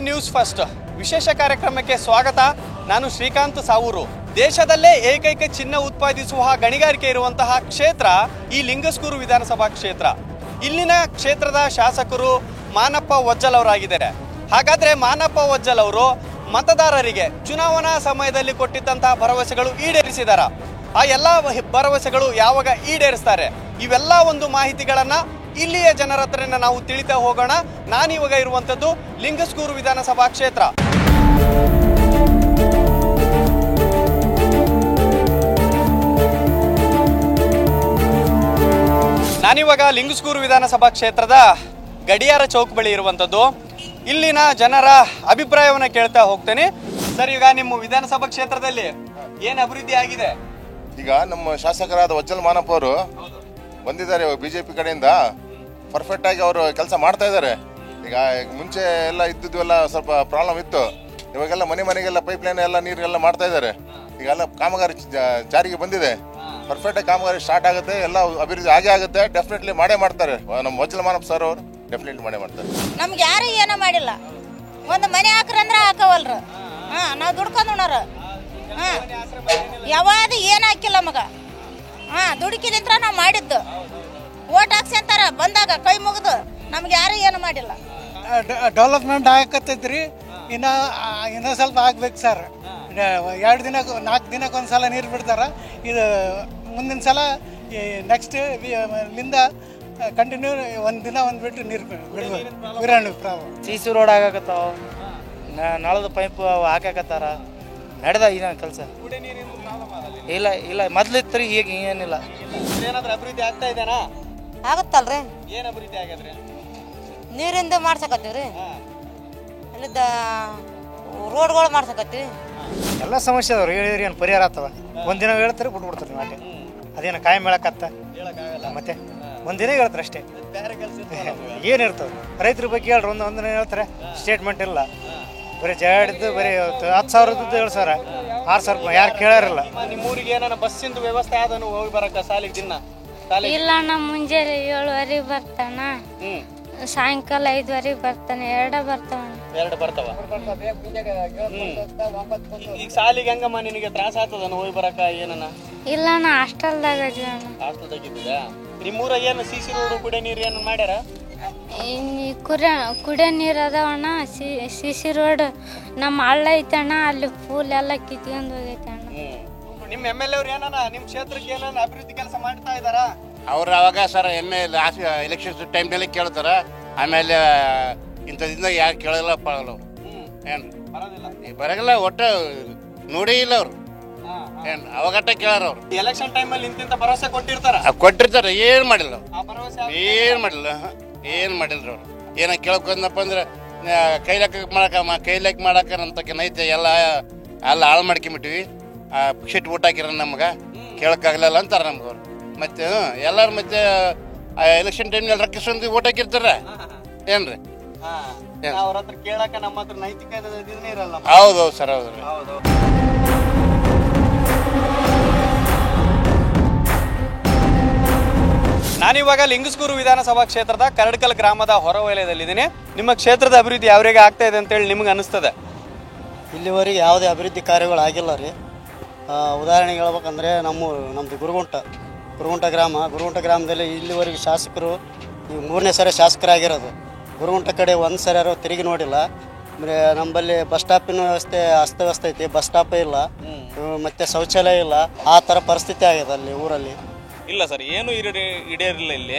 News first ವಿಶೇಷ ಕಾರ್ಯಕ್ರಮಕ್ಕೆ ಸ್ವಾಗತ. ನಾನು ಶ್ರೀಕಾಂತ್ ಸಾವೂರು. ದೇಶದಲ್ಲೇ ಏಕೈಕ ಚಿನ್ನ ಉತ್ಪಾದಿಸುವ ಗಣಿಗಾರಿಕೆ ಇರುವಂತಹ ಕ್ಷೇತ್ರ ಈ ಲಿಂಗಸ್ಕೂರು ವಿಧಾನಸಭಾ ಕ್ಷೇತ್ರ. ಇಲ್ಲಿನ ಕ್ಷೇತ್ರದ ಶಾಸಕರು ಮಾನಪ್ಪ ವಜ್ಜಲ್ ಅವರಾಗಿದ್ದಾರೆ. ಹಾಗಾದ್ರೆ ಮಾನಪ್ಪ ವಜ್ಜಲ್ ಅವರು ಮತದಾರರಿಗೆ ಚುನಾವಣಾ ಸಮಯದಲ್ಲಿ ಕೊಟ್ಟಿದ್ದಂತಹ ಭರವಸೆಗಳು ಈಡೇರಿಸಿದಾರ? ಆ ಎಲ್ಲ ಭರವಸೆಗಳು ಯಾವಾಗ ಈಡೇರಿಸ್ತಾರೆ? ಇವೆಲ್ಲ ಒಂದು ಮಾಹಿತಿಗಳನ್ನ ಇಲ್ಲಿಯ ಜನರ ಹತ್ರನ ನಾವು ತಿಳಿತಾ ಹೋಗೋಣ. ನಾನಿವಾಗ ಇರುವಂತದ್ದು ಲಿಂಗಸ್ಕೂರು ವಿಧಾನಸಭಾ ಕ್ಷೇತ್ರ. ನಾನಿವಾಗ ಲಿಂಗಸ್ಕೂರು ವಿಧಾನಸಭಾ ಕ್ಷೇತ್ರದ ಗಡಿಯಾರ ಚೌಕ್ ಬಳಿ ಇರುವಂತದ್ದು. ಇಲ್ಲಿನ ಜನರ ಅಭಿಪ್ರಾಯವನ್ನ ಕೇಳ್ತಾ ಹೋಗ್ತೇನೆ. ಸರ್, ಈಗ ನಿಮ್ಮ ವಿಧಾನಸಭಾ ಕ್ಷೇತ್ರದಲ್ಲಿ ಏನ್ ಅಭಿವೃದ್ಧಿ ಆಗಿದೆ? ಈಗ ನಮ್ಮ ಶಾಸಕರಾದ ವಜ್ಜಲ್ ಮಾನಪ್ಪ ಅವರು ಬಂದಿದ್ದಾರೆ ಬಿಜೆಪಿ ಕಡೆಯಿಂದ. ಪರ್ಫೆಕ್ಟ್ ಆಗಿ ಅವರು ಕೆಲಸ ಮಾಡ್ತಾ ಇದ್ದಾರೆ. ಈಗ ಮುಂಚೆ ಎಲ್ಲ ಇದ್ದಿದ್ದು ಎಲ್ಲ ಸ್ವಲ್ಪ ಪ್ರಾಬ್ಲಮ್ ಇತ್ತು. ಇವಾಗೆಲ್ಲ ಮನೆಗೆಲ್ಲ ಪೈಪ್ ಲೈನ್ ಎಲ್ಲ ನೀರೆಲ್ಲ ಮಾಡ್ತಾ ಇದ್ದಾರೆ. ಈಗೆಲ್ಲ ಕಾಮಗಾರಿ ಜಾರಿಗೆ ಬಂದಿದೆ. ಪರ್ಫೆಕ್ಟ್ ಆಗಿ ಕಾಮಗಾರಿ ಸ್ಟಾರ್ಟ್ ಆಗುತ್ತೆ. ಎಲ್ಲ ಅಭಿವೃದ್ಧಿ ಆಗೇ ಆಗುತ್ತೆ. ಡೆಫಿನೆಟ್ಲಿ ಮಾಡೇ ಮಾಡ್ತಾರೆ. ನಮ್ಮ ವಜ್ಜಲ್ ಮಾನಪ್ಪ ಸರ್ ಅವರು ಡೆಫಿನೆಟ್ಲಿ ಮಾಡೇ ಮಾಡ್ತಾರೆ. ನಮ್ಗೆ ಯಾರು ಏನೋ ಮಾಡಿಲ್ಲ. ಒಂದು ಮನೆ ಹಾಕ್ರಂದ್ರ ಹಾಕವಲ್ರು. ನಾವು ದುಡ್ಕೊಂಡು ಉಣ್ಣೋರು. ಯಾವಾಗ ಏನು ಹಾಕಿಲ್ಲ ಮಗ. ದುಡುಕಿದಿಂತ್ರ ನಾವು ಮಾಡಿದ್ದು. ಓಟ್ ಹಾಕ್ಸಿ ಅಂತಾರ ಬಂದಾಗ ಕೈ ಮುಗಿದು. ನಮ್ಗೆ ಯಾರು ಏನು ಮಾಡಿಲ್ಲ. ಡೆವಲಪ್ಮೆಂಟ್ ಆಗಕತ್ತೈತ್ರಿ. ಇನ್ನೂ ಸ್ವಲ್ಪ ಆಗ್ಬೇಕು ಸರ್. 2 ದಿನ 4 ದಿನಕ್ಕೆ ಒಂದು ಸಲ ನೀರು ಬಿಡ್ತಾರ. ಇದು ಮುಂದಿನ ಸಲ ನೆಕ್ಸ್ಟ್ ಲಿಂದ ಕಂಟಿನ್ಯೂ ಒಂದು ದಿನ ಒಂದು ಬಿಟ್ಟು ನೀರು ಬಿಡ್ಬೇಕು. ವಿರಾಣಿ ಪ್ರಾಬ್ಲಮ್. CC ರೋಡ್ ಆಗಾಕತ್ತಾವ, ನಳದ ಪೈಪ್ ಹಾಕಾಕತ್ತಾರ. ನಡೆದ ಇದ ಕೆಲಸ. ಇಲ್ಲ ಮೊದ್ಲಿತ್ತು ರೀ, ಈಗ ಏನಿಲ್ಲ. ಏನಾದ್ರೂ ಅಭಿವೃದ್ಧಿ ಆಗ್ತಾ ಇದೆನಾ? ಆಗುತ್ತಲ್ರಿ. ಏನ್ ಅಭಿವೃದ್ಧಿ ಆಗದ್ರಿ? ನೀರಿಂದ ಮಾಡ್ಸಕತ್ತೀವ್ರಿ. ಅಲ್ಲಿದ್ದ ರೋಡ್ಗಳು ಮಾಡ್ಸಕತ್ತೀವಿ. ಎಲ್ಲ ಸಮಸ್ಯೆ ಅದಾವ್ರಿ. ಹೇಳಿದ್ರಿ ಏನು ಪರಿಹಾರ ಆಗ್ತವ? ಒಂದಿನ ಹೇಳ್ತಾರೆ ಬಿಟ್ಬಿಡ್ತಾರೆ ನಾಟೆ. ಅದೇನು ಕಾಯಂ ಹೇಳಕತ್ತ ಮತ್ತೆ ಒಂದಿನ ಹೇಳ್ತಾರೆ ಅಷ್ಟೇ. ಏನಿರ್ತವೆ ರೈತರ ಬಗ್ಗೆ ಹೇಳ್ರಿ. ಒಂದಿನ ಹೇಳ್ತಾರೆ. ಸ್ಟೇಟ್ಮೆಂಟ್ ಇಲ್ಲ. ಬರೀ ಜಾಡಿದ್ದು ಬರೀ 10,000 7 ಸಾವಿರ 6 ಸಾವಿರ ಯಾರು ಕೇಳಾರಿಲ್ಲ. ನಿಮ್ಮೂರಿಗೆ ಏನಾರ ಬಸ್ಸಿಂದು ವ್ಯವಸ್ಥೆ ಆದನು ಹೋಗಿ ಬರಕ ಸಾಲಿಗೆ ದಿನ? ಇಲ್ಲ, ನಮ್ಮ ಮುಂಜಾನೆ 7:00 ಬರ್ತಾನ, ಸಾಯಂಕಾಲ 5:00 ಬರ್ತಾನೆ. 2 ಬರ್ತಾವ. ಈಗ ಸಾಲಿಗೆ ಹೆಂಗಮ್ಮ ನಿನಗೆ ತ್ರಾಸ ಆಗ್ತದನ ಹೋಗಿ ಬರಕ? ಏನನ ಇಲ್ಲ, ನಾ ಹಾಸ್ಟೆಲ್ದಾಗ ಇದ್ದೀರಾ? ನಿಮ್ಮೂರ ಏನು CC ರೋಡ್ ಕುಡಿಯ ನೀರು ಏನು ಮಾಡ್ಯಾರ? ಕುಡಿಯೋ ನೀರು ಅದಾವಣ್ಣ. CC ರೋಡ್ ನಮ್ಮ ಹಳ್ಳ ಐತಣ್ಣ, ಅಲ್ಲಿ ಫುಲ್ ಎಲ್ಲ ಕಿತ್ಕೊಂಡು ಹೋಗೈತೆ ಅಣ್ಣ. ನಿಮ್ಮ MLA ಅವ್ರು ಏನನ ನಿಮ್ಮ ಕ್ಷೇತ್ರಕ್ಕೆ ಏನನ ಅಭಿವೃದ್ಧಿ ಕೆಲಸ ಮಾಡ್ತಾ ಇದಾರ? ಅವ್ರು ಅವಾಗ ಸರ್ ಎಲೆಕ್ಷನ್ಸ್ ಟೈಮ್ನಲ್ಲಿ ಕೇಳ್ತಾರ. ಆಮೇಲೆ ಇಂಥದಿಂದ ಯಾರು ಕೇಳಲ್ಲ ಪಳಲ್ಲ. ಏನು ಬರಗಲ್ಲ, ಒಟ್ಟು ನೋಡೇ ಇಲ್ಲ ಅವ್ರು. ಏನು ಅವಾಗಟ್ಟ ಕೇಳಾರ ಅವ್ರು. ಎಲೆಕ್ಷನ್ ಟೈಮಲ್ಲಿ ಇಂತಿಂತ ಭರವಸೆ ಕೊಟ್ಟಿರ್ತಾರೆ. ಏನು ಮಾಡಿಲ್ಲ. ಏನ್ ಮಾಡಿಲ್ಲ ಏನು ಮಾಡಿಲ್ರಿ ಅವ್ರು. ಏನ ಕೇಳ್ಕೊಂಡಪ್ಪ ಅಂದ್ರೆ ಕೈಲಾಕ್ ಮಾಡಾಕ ನಮ್ತಕ್ಕ ನೈತೆ ಎಲ್ಲ ಹಾಳು ಮಾಡ್ಕೊಂಬಿಟ್ಟಿವಿ. ಶಿಟ್ ಊಟ ಹಾಕಿರ ನಮ್ಗೆ ಕೇಳಕ್ಕಾಗಲ್ಲ ಅಂತಾರ ನಮ್ಗೆ ಅವ್ರು. ಮತ್ತೆ ಎಲ್ಲಾರು ಮತ್ತೆ ಎಲೆಕ್ಷನ್ ಟೈಮ್ನಲ್ಲಿ ರೊಕ್ಕಿಸ್ಕೊಂಡು ಓಟ್ ಹಾಕಿರ್ತಾರ. ಏನ್ರಿ ಅವ್ರ ಹತ್ರ ಕೇಳಕ ನಮ್ಮ ಹತ್ರ ನೈತಿಕ ಇರಲ್ಲ. ಹೌದೌದು ಸರ್, ಹೌದ್ರಿ. ನಾನಿವಾಗ ಲಿಂಗಸ್ಕೂರು ವಿಧಾನಸಭಾ ಕ್ಷೇತ್ರದ ಕರಡ್ಕಲ್ ಗ್ರಾಮದ ಹೊರವಲಯದಲ್ಲಿದ್ದೀನಿ. ನಿಮ್ಮ ಕ್ಷೇತ್ರದ ಅಭಿವೃದ್ಧಿ ಯಾವ ರೀತಿ ಆಗ್ತಾ ಇದೆ ಅಂತೇಳಿ ನಿಮ್ಗೆ ಅನಿಸ್ತದೆ? ಇಲ್ಲಿವರೆಗೆ ಯಾವುದೇ ಅಭಿವೃದ್ಧಿ ಕಾರ್ಯಗಳು ಆಗಿಲ್ಲ ರೀ. ಉದಾಹರಣೆಗೆ ಹೇಳ್ಬೇಕಂದ್ರೆ ನಮ್ಮದು ಗುರುಗುಂಟ ಗ್ರಾಮದಲ್ಲಿ ಇಲ್ಲಿವರೆಗೆ ಶಾಸಕರು 3ನೇ ಸರಿ ಶಾಸಕರಾಗಿರೋದು. ಗುರುಗುಂಟ ಕಡೆ ಒಂದು ಸರಿ ಯಾರು ತಿರುಗಿ ನೋಡಿಲ್ಲ. ಅಂದರೆ ನಮ್ಮಲ್ಲಿ ಬಸ್ ಸ್ಟಾಪಿನ ವ್ಯವಸ್ಥೆ ಅಸ್ತವ್ಯಸ್ತ ಐತಿ. ಬಸ್ ಸ್ಟಾಪೇ ಇಲ್ಲ, ಮತ್ತು ಶೌಚಾಲಯ ಇಲ್ಲ. ಆ ಥರ ಪರಿಸ್ಥಿತಿ ಆಗಿದೆ ಅಲ್ಲಿ ಊರಲ್ಲಿ. ಇಲ್ಲ ಸರ್, ಏನು ಈಡೇರಿಲ್ಲ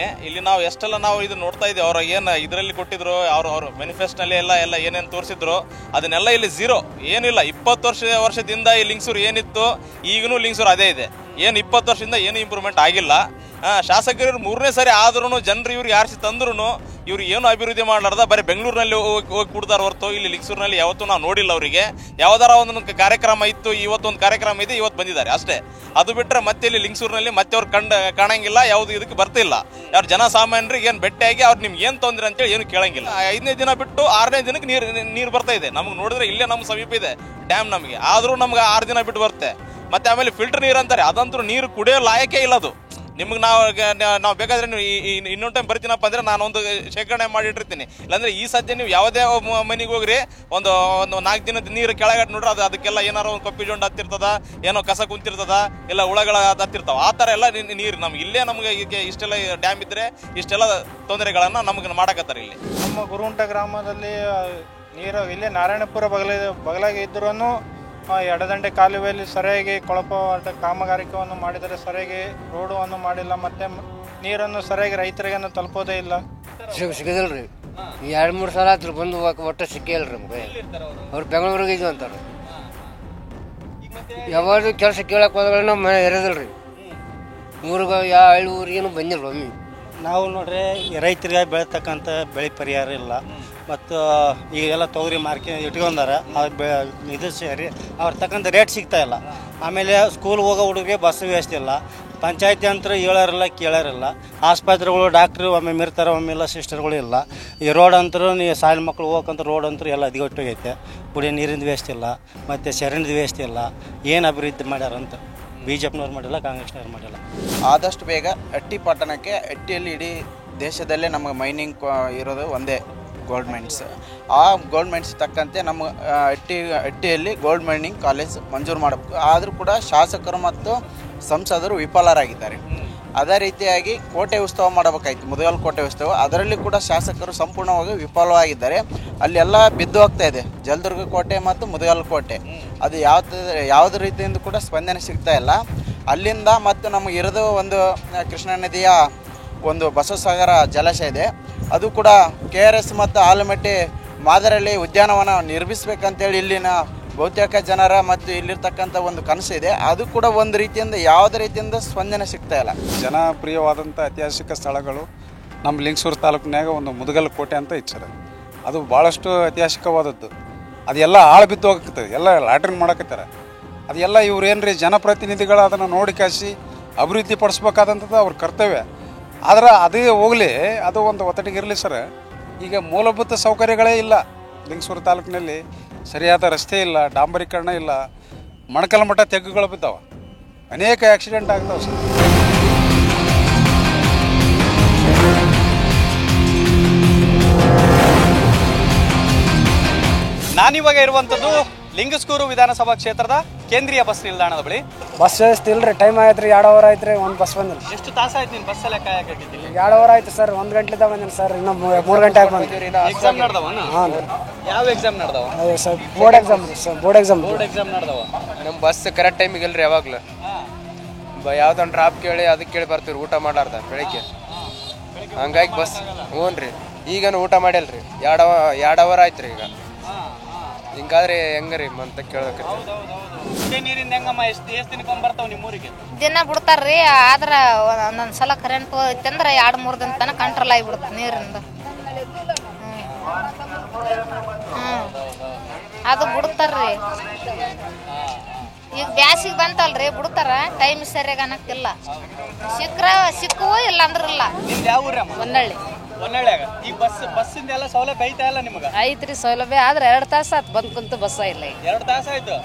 ಇಲ್ಲಿ ನಾವು ಎಷ್ಟೆಲ್ಲ ನಾವು ಇದು ನೋಡ್ತಾ ಇದ್ದೀವಿ. ಅವ್ರು ಏನು ಇದರಲ್ಲಿ ಕೊಟ್ಟಿದ್ರು, ಅವ್ರ ಮ್ಯಾನಿಫೆಸ್ಟೋನಲ್ಲಿ ಎಲ್ಲ ಏನೇನು ತೋರಿಸಿದ್ರು ಅದನ್ನೆಲ್ಲ ಇಲ್ಲಿ ಝೀರೋ. ಏನಿಲ್ಲ. 20 ವರ್ಷದಿಂದ ಈ ಲಿಂಗಸೂರು ಏನಿತ್ತು ಈಗನೂ ಲಿಂಗಸೂರು ಅದೇ ಇದೆ. ಏನು 20 ವರ್ಷದಿಂದ ಏನು ಇಂಪ್ರೂವ್ಮೆಂಟ್ ಆಗಿಲ್ಲ. ಶಾಸಕರು 3ನೇ ಸರಿ ಆದ್ರೂ ಜನರು ಇವ್ರು ಯಾರಿಸಿ ತಂದ್ರು ಇವ್ರು ಏನು ಅಭಿವೃದ್ಧಿ ಮಾಡಲಾರ್ದ ಬರೀ ಬೆಂಗಳೂರಿನಲ್ಲಿ ಹೋಗಿ ಕೊಡ್ತಾರ ಹೊರತು ಇಲ್ಲಿ ಲಿಂಗಸೂರಿನಲ್ಲಿ ಯಾವತ್ತೂ ನಾವು ನೋಡಿಲ್ಲ. ಅವರಿಗೆ ಯಾವ್ದಾರ ಒಂದು ಕಾರ್ಯಕ್ರಮ ಇತ್ತು, ಇವತ್ತೊಂದು ಕಾರ್ಯಕ್ರಮ ಇದೆ, ಇವತ್ತು ಬಂದಿದ್ದಾರೆ ಅಷ್ಟೇ. ಅದು ಬಿಟ್ಟರೆ ಮತ್ತೆ ಇಲ್ಲಿ ಲಿಂಗಸೂರಿನಲ್ಲಿ ಮತ್ತೆ ಅವ್ರು ಕಾಣಂಗಿಲ್ಲ. ಯಾವುದು ಇದಕ್ಕೆ ಬರ್ತಿಲ್ಲ. ಯಾರು ಜನಸಾಮಾನ್ಯರಿಗೆ ಏನು ಭೇಟಿಯಾಗಿ ಅವ್ರು ನಿಮ್ಗೆ ಏನು ತೊಂದರೆ ಅಂತೇಳಿ ಏನು ಕೇಳಂಗಿಲ್ಲ. 5ನೇ ದಿನ ಬಿಟ್ಟು 6ನೇ ದಿನಕ್ಕೆ ನೀರು ಬರ್ತಾ ಇದೆ. ನಮ್ಗೆ ನೋಡಿದ್ರೆ ಇಲ್ಲೇ ನಮ್ಮ ಸಮೀಪ ಇದೆ ಡ್ಯಾಮ್. ನಮಗೆ ಆದರೂ ನಮ್ಗೆ 6 ದಿನ ಬಿಟ್ಟು ಬರುತ್ತೆ. ಮತ್ತೆ ಆಮೇಲೆ ಫಿಲ್ಟರ್ ನೀರು ಅಂತಾರೆ, ಅದಂತೂ ನೀರು ಕುಡಿಯೋ ಲಾಯಕೇ ಇಲ್ಲ. ಅದು ನಿಮ್ಗೆ ನಾವು ಬೇಕಾದ್ರೆ ನೀವು ಇನ್ನೊಂದು ಟೈಮ್ ಬರ್ತೀನಪ್ಪ ಅಂದರೆ ನಾನು ಒಂದು ಶೇಖರಣೆ ಮಾಡಿಟ್ಟಿರ್ತೀನಿ. ಇಲ್ಲಾಂದ್ರೆ ಈ ಸದ್ಯ ನೀವು ಯಾವುದೇ ಮನೆಗೆ ಹೋಗ್ರಿ ಒಂದು 4 ದಿನದ ನೀರು ಕೆಳಗಡೆ ನೋಡ್ರಿ ಅದಕ್ಕೆಲ್ಲ ಏನಾರು ಒಂದು ಕಪ್ಪಿ ಜೊಂಡು ಹತ್ತಿರ್ತದ, ಏನೋ ಕಸ ಕುಂತಿರ್ತದ, ಇಲ್ಲ ಹುಳಗಳ ಹತ್ತಿರ್ತಾವ. ಆ ಥರ ಎಲ್ಲ ನೀರು ನಮ್ಗೆ ಇಲ್ಲೇ ನಮ್ಗೆ ಈಗ ಇಷ್ಟೆಲ್ಲ ಡ್ಯಾಮ್ ಇದ್ದರೆ ಇಷ್ಟೆಲ್ಲ ತೊಂದರೆಗಳನ್ನು ನಮ್ಗೆ ಮಾಡಕತ್ತಾರೆ ಇಲ್ಲಿ. ನಮ್ಮ ಗುರುಗುಂಟ ಗ್ರಾಮದಲ್ಲಿ ನೀರು ಇಲ್ಲೇ ನಾರಾಯಣಪುರ ಬಗಲಾಗಿ ಇದ್ರೂ ಎಡದಂಡೆ ಕಾಲುವೆಯಲ್ಲಿ ಸರಿಯಾಗಿ ಕೊಳಪ ಕಾಮಗಾರಿಕೆಯನ್ನು ಮಾಡಿದರೆ, ಸರಿಯಾಗಿ ರೋಡನ್ನು ಮಾಡಿಲ್ಲ, ಮತ್ತು ನೀರನ್ನು ಸರಿಯಾಗಿ ರೈತರಿಗೇನು ತಲುಪೋದೇ ಇಲ್ಲ. ಸಿಗೋದಿಲ್ಲ ರೀ. 2-3 ಸಲ ಆತ್ರಿ ಬಂದು ಒಟ್ಟು ಸಿಕ್ಕಿಲ್ಲ ರೀ ನಮ್ಗೆ. ಅವ್ರು ಬೆಂಗಳೂರಿಗೆ ಇದು ಅಂತಾರೆ. ಯಾವಾಗ ಕೆಲಸ ಕೇಳಕ್ಕೆ ಹೋದ್ರೆ ನಮ್ಮ ಮನೆ ಇರೋದಿಲ್ಲ ರೀ. ಊರಿಗೆ ಊರಿಗೇನು ಬಂದಿಲ್ಲ ಒಮ್ಮೆ. ನಾವು ನೋಡ್ರಿ ರೈತರಿಗೆ ಬೆಳೀತಕ್ಕಂಥ ಬೆಳೆ ಪರಿಹಾರ ಇಲ್ಲ. ಮತ್ತು ಈಗೆಲ್ಲ ತೊಗರಿ ಮಾರ್ಕೆ ಇಟ್ಕೊಂಡಾರ, ಇದು ಸೇರಿ ಅವ್ರ ತಕ್ಕಂಥ ರೇಟ್ ಸಿಗ್ತಾ ಇಲ್ಲ. ಆಮೇಲೆ ಸ್ಕೂಲ್ ಹೋಗೋ ಹುಡುಗರಿಗೆ ಬಸ್ ವ್ಯವಸ್ಥೆ ಇಲ್ಲ. ಪಂಚಾಯತಿ ಅಂತ ಹೇಳೋರಿಲ್ಲ ಕೇಳೋರಿಲ್ಲ. ಆಸ್ಪತ್ರೆಗಳು ಡಾಕ್ಟ್ರು ಒಮ್ಮೆ ಮಿರ್ತಾರೆ, ಒಮ್ಮೆ ಇಲ್ಲ ಸಿಸ್ಟರ್ಗಳು ಇಲ್ಲ. ಈ ರೋಡ್ ಅಂತರೂ ನೀವು ಶಾಲೆ ಮಕ್ಕಳು ಹೋಗಂತ ರೋಡ್ ಅಂತೂ ಎಲ್ಲ ಅದಿಗೊಟ್ಟೋಗೈತೆ. ಕುಡಿಯೋ ನೀರಿನ ವ್ಯವಸ್ಥೆ ಇಲ್ಲ, ಮತ್ತು ಚರಂಡಿ ವ್ಯವಸ್ಥೆ ಇಲ್ಲ. ಏನು ಅಭಿವೃದ್ಧಿ ಮಾಡ್ಯಾರಂತ BJPನವ್ರು ಮಾಡಿಲ್ಲ, ಕಾಂಗ್ರೆಸ್ನವ್ರು ಮಾಡಿಲ್ಲ. ಆದಷ್ಟು ಬೇಗ ಅಟ್ಟಿ ಪಟ್ಟಣಕ್ಕೆ, ಅಟ್ಟಿಯಲ್ಲಿ ಇಡೀ ದೇಶದಲ್ಲೇ ನಮಗೆ ಮೈನಿಂಗ್ ಇರೋದು ಒಂದೇ ಗೋಲ್ಡ್ ಮೈನ್ಸ್. ಆ ಗೋಲ್ಡ್ ಮೈನ್ಸ್ ತಕ್ಕಂತೆ ನಮ್ಮ ಅಟ್ಟಿಯಲ್ಲಿ ಗೋಲ್ಡ್ ಮೈನಿಂಗ್ ಕಾಲೇಜ್ ಮಂಜೂರು ಮಾಡಬೇಕು. ಆದರೂ ಕೂಡ ಶಾಸಕರು ಮತ್ತು ಸಂಸದರು ವಿಫಲರಾಗಿದ್ದಾರೆ. ಅದೇ ರೀತಿಯಾಗಿ ಕೋಟೆ ಉತ್ಸವ ಮಾಡಬೇಕಾಯ್ತು, ಮುದಗಲ್ ಕೋಟೆ ಉತ್ಸವ, ಅದರಲ್ಲಿ ಕೂಡ ಶಾಸಕರು ಸಂಪೂರ್ಣವಾಗಿ ವಿಫಲವಾಗಿದ್ದಾರೆ. ಅಲ್ಲೆಲ್ಲ ಬಿದ್ದು ಹೋಗ್ತಾ ಇದೆ, ಜಲದುರ್ಗ ಕೋಟೆ ಮತ್ತು ಮುದಗಲ್ ಕೋಟೆ. ಅದು ಯಾವುದೇ ರೀತಿಯಿಂದ ಕೂಡ ಸ್ಪಂದನೆ ಸಿಗ್ತಾ ಇಲ್ಲ ಅಲ್ಲಿಂದ. ಮತ್ತು ನಮಗೆ ಇರೋದು ಒಂದು ಕೃಷ್ಣಾ ನದಿಯ ಒಂದು ಬಸವಸಾಗರ ಜಲಾಶಯ ಇದೆ. ಅದು ಕೂಡ KRS ಮತ್ತು ಆಲಮಟ್ಟಿ ಮಾದರಿಯಲ್ಲಿ ಉದ್ಯಾನವನ ನಿರ್ಮಿಸಬೇಕಂತೇಳಿ ಇಲ್ಲಿನ ಬಹುತೇಕ ಜನರ ಮತ್ತು ಇಲ್ಲಿರ್ತಕ್ಕಂಥ ಒಂದು ಕನಸಿದೆ. ಅದು ಕೂಡ ಒಂದು ರೀತಿಯಿಂದ ಯಾವುದೇ ರೀತಿಯಿಂದ ಸ್ಪಂದನೆ ಸಿಗ್ತಾ ಇಲ್ಲ. ಜನಪ್ರಿಯವಾದಂಥ ಐತಿಹಾಸಿಕ ಸ್ಥಳಗಳು ನಮ್ಮ ಲಿಂಗಸೂರು ತಾಲೂಕಿನಾಗ ಒಂದು ಮುದಗಲ್ ಕೋಟೆ ಅಂತ ಇಚ್ಛರ. ಅದು ಭಾಳಷ್ಟು ಐತಿಹಾಸಿಕವಾದದ್ದು. ಅದೆಲ್ಲ ಹಾಳು ಬಿದ್ದು ಹೋಗ್ತದೆ, ಎಲ್ಲ ಲ್ಯಾಟ್ರಿನ್ ಮಾಡಕತ್ತಾರೆ. ಅದೆಲ್ಲ ಇವ್ರು ಏನ್ರಿ ಜನಪ್ರತಿನಿಧಿಗಳು ಅದನ್ನು ನೋಡಿ ಕಾಸಿ ಅಭಿವೃದ್ಧಿ ಪಡಿಸ್ಬೇಕಾದಂಥದ್ದು ಅವ್ರ ಕರ್ತವ್ಯ. ಆದ್ರೆ ಅದೇ ಹೋಗಲಿ, ಅದು ಒಂದು ಒತ್ತಡಿಗೆ ಇರಲಿ ಸರ್. ಈಗ ಮೂಲಭೂತ ಸೌಕರ್ಯಗಳೇ ಇಲ್ಲ ಲಿಂಗಸೂರು ತಾಲೂಕಿನಲ್ಲಿ. ಸರಿಯಾದ ರಸ್ತೆ ಇಲ್ಲ, ಡಾಂಬರೀಕರಣ ಇಲ್ಲ, ಮೊಣಕಲ್ ಮಟ್ಟ ತೆಗ್ಗುಗಳು ಬಿದ್ದಾವೆ, ಅನೇಕ ಆಕ್ಸಿಡೆಂಟ್ ಆಗ್ತಾವೆ ಸರ್. ನಾನಿವಾಗ ಇರುವಂಥದ್ದು ಲಿಂಗಸ್ಕೂರು ವಿಧಾನಸಭಾ ಕ್ಷೇತ್ರದ ಕೇಂದ್ರೀಯ ಬಸ್ ನಿಲ್ದಾಣದ ಬಳಿ. ಬಸ್ ವ್ಯವಸ್ಥೆ ಇಲ್ರಿ, ಟೈಮ್ ಆಯ್ತು 2 ಅವರ್ ಆಯ್ತು ರೀ, ಒಂದು ಬಸ್ ಬಂದಿಲ್ಲ. ಎಷ್ಟು ತಾಸು ಆಯ್ತು ನೀನು ಬಸ್ ಎಲ್ಲ ಕಾಯಕಟ್ಟಿದ್ದೀನಿ? 2 ಅವರ್ ಆಯ್ತು ಸರ್, 1 ಗಂಟೆದ ಬಂದಿನಿ ಸರ್, ಇನ್ನು 3 ಗಂಟೆ ಆಗಿ ಬಂದು. ಎಕ್ಸಾಮ್ ನಡೆದವ? ಹಾಂ ರೀ. ಯಾವ ಎಕ್ಸಾಮ್ ನಡೆದವ? ಸರ್ ಬೋರ್ಡ್ ಎಕ್ಸಾಮ್ ರೀ ಸರ್, ಬೋರ್ಡ್ ಎಕ್ಸಾಮ್ ನಡೆದವ. ನಮ್ಮ ಬಸ್ ಕರೆಕ್ಟ್ ಟೈಮಿಗೆ ಇಲ್ರಿ ಯಾವಾಗಲೂ. ಯಾವ್ದೊಂದು ಡ್ರಾಪ್ ಕೇಳಿ ಅದಕ್ಕೆ ಕೇಳಿ ಬರ್ತೀವಿ ಊಟ ಮಾಡ್ಲಾರ್ದ ಬೆಳಗ್ಗೆ. ಹಂಗಾಗಿ ಬಸ್ ಹ್ಞೂ ರೀ, ಈಗೇನು ಊಟ ಮಾಡಿಲ್ರಿ. 2 ಅವರ್ ಆಯ್ತು ರೀ ಈಗ. ಹಿಂಗಾದ್ರೆ ಹೆಂಗ್ರಿ ಅಂತ ಕೇಳಬೇಕು. ನೀರಿಂದ ಹೆಂಗಮ್ಮ? ಎಷ್ಟು ದಿನಕ್ಕೊಮ್ಮೆ ಬರ್ತಾವ ನಿಮ್ಮೂರಿಗೆ? ದಿನ ಬಿಡ್ತಾರ್ರಿ, ಆದ್ರೆ ಒಂದೊಂದ್ಸಲ ಕರೆಂಟ್ ಹೋಯ್ತಂದ್ರೆ 2-3 ದಿನ ತನಕ ಕಂಟ್ರೋಲ್ ಆಗಿಬಿಡುತ್ತೆ ನೀರಿಂದ. ಅದು ಬಿಡ್ತಾರ್ರಿ. ಈಗ ಬ್ಯಾಸಿಗೆ ಬಂತಲ್ರಿ, ಬಿಡ್ತಾರ. ಟೈಮ್ ಸರಿಯಾಗಿ ಅನ್ನಕ್ಕಿಲ್ಲ. ಸಿಕ್ಕುವ ಇಲ್ಲ ಅಂದ್ರಲ್ಲ. ನಿಮ್ದು ಯಾವ ಊರಮ್ಮ? ಹೊನ್ನಳ್ಳಿ. ಹೊನ್ನಳ್ಳಿಯಾಗ ಈಗ ಬಸ್ಸಿಂದ ಎಲ್ಲ ಸೌಲಭ್ಯ ಐತಾ ಇಲ್ಲ ನಿಮಗೆ? ಐತ್ರಿ ಸೌಲಭ್ಯ, ಆದ್ರೆ 2 ತಾಸು ಆತು ಬಂದ್ ಕುಂತು ಬಸ್ ಇಲ್ಲ. 2 ತಾಸು ಆಯ್ತು.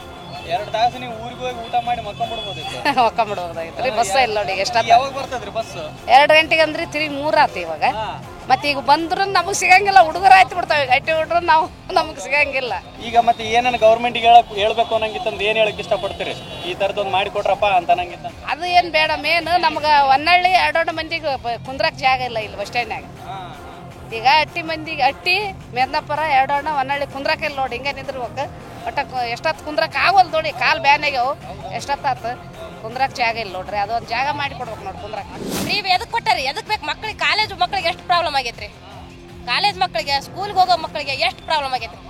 2 ತಾಸು ನೀವು ಊರಿಗೆ ಹೋಗಿ ಊಟ ಮಾಡಿ ಮಕ್ಕೊಂಡ್ಬಿಡ್ಬೋದಿತ್ತು. ಮಕ್ಕೊಂಡ್ಬಿಡ್ಬೋದಾಗಿತ್ತು ರೀ. ಬಸ್ ಇಲ್ಲ ನೋಡಿ. ಎಷ್ಟು ಯಾವಾಗ ಬರ್ತದ್ರಿ ಬಸ್? 2 ಗಂಟೆಗೆ ಅಂದ್ರಿ, ತಿರುಗಿ 3 ಆತು ಇವಾಗ. ಮತ್ತೆ ಈಗ ಬಂದ್ರು ನಮಗೆ ಸಿಗಂಗಿಲ್ಲ, ಹುಡುಗರು ಆಯ್ತು ಬಿಡ್ತಾವೆ. ಗಟ್ಟಿ ಹುಡ್ರು ನಾವು ನಮಗೆ ಸಿಗಂಗಿಲ್ಲ. ಈಗ ಮತ್ತೆ ಏನೇನು ಗೌರ್ಮೆಂಟ್ಗೆ ಹೇಳ್ಬೇಕು ಅನ್ನಂಗಿತ್ತಂದ್ರೆ ಏನು ಹೇಳಕ್ ಇಷ್ಟಪಡ್ತೀರಿ? ಈ ಥರದೊಂದು ಮಾಡಿಕೊಟ್ರಪ್ಪ ಅಂತ ಅನ್ನಂಗಿತ್ತ? ಅದು ಏನು ಬೇಡ, ಮೇನ್ ನಮ್ಗೆ ಹೊನ್ನಳ್ಳಿ 2 ಮಂದಿಗೆ ಕುಂದ್ರಕ್ಕೆ ಜಾಗ ಇಲ್ಲ ಇಲ್ಲಿ ಬಸ್ ಸ್ಟ್ಯಾಂಡ್ನಾಗ. ಈಗ ಅಟ್ಟಿ ಮಂದಿಗೆ, ಅಟ್ಟಿ ಮೆರ್ನಾಪುರ 2 ಹೊನ್ನಳ್ಳಿ ಕುಂದ್ರಕ್ಕೆ ಇಲ್ಲ ನೋಡಿ. ಹಿಂಗೆ ನಿಂದ್ರಬೇಕು. ಒಟ್ಟ ಎಷ್ಟೊತ್ತು ಕುಂದ್ರಕ್ಕೆ ಆಗೋಲ್ಲ ನೋಡಿ, ಕಾಲು ಬ್ಯಾನ್ ಆಗ್ಯಾವ. ಎಷ್ಟೊತ್ತಾತು ಕುಂದ್ರಕ್ಕೆ ಜಾಗ ಇಲ್ಲ ನೋಡ್ರಿ. ಅದೊಂದು ಜಾಗ ಮಾಡಿ ಕೊಡ್ಬೇಕು ನೋಡಿ ಕುಂದ್ರಕ್ಕೆ. ನೀವು ಎದಕ್ಕೆ ಕೊಟ್ಟಾರಿ? ಎದಕ್ಕೆ ಬೇಕು? ಮಕ್ಕಳಿಗೆ ಕಾಲೇಜ್ ಮಕ್ಕಳಿಗೆ ಎಷ್ಟು ಪ್ರಾಬ್ಲಮ್ ಆಗೈತ್ರಿ? ಕಾಲೇಜ್ ಮಕ್ಕಳಿಗೆ, ಸ್ಕೂಲ್ಗೆ ಹೋಗೋ ಮಕ್ಕಳಿಗೆ ಎಷ್ಟು ಪ್ರಾಬ್ಲಮ್ ಆಗೈತ್ರಿ?